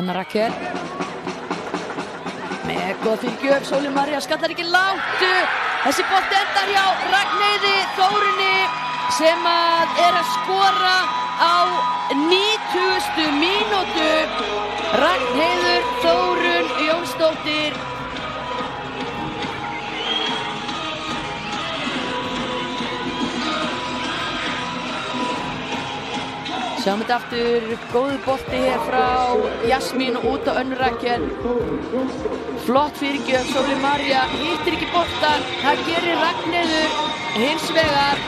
Anna Rakel með góð fyrirgjöf, Sóley María skallar ekki langt. Þessi bolti endar hjá Ragnheiði Þórunni sem er að skora á 90. mínútu. Ragnheiður Þórunn Jónsdóttir. Sjáum þetta aftur, góður bolti hér frá Jasmín og út á Önnu Rakel. Flott fyrirgjöf, Sóley María hittir ekki boltan, það gerir Ragnheiður hins vegar.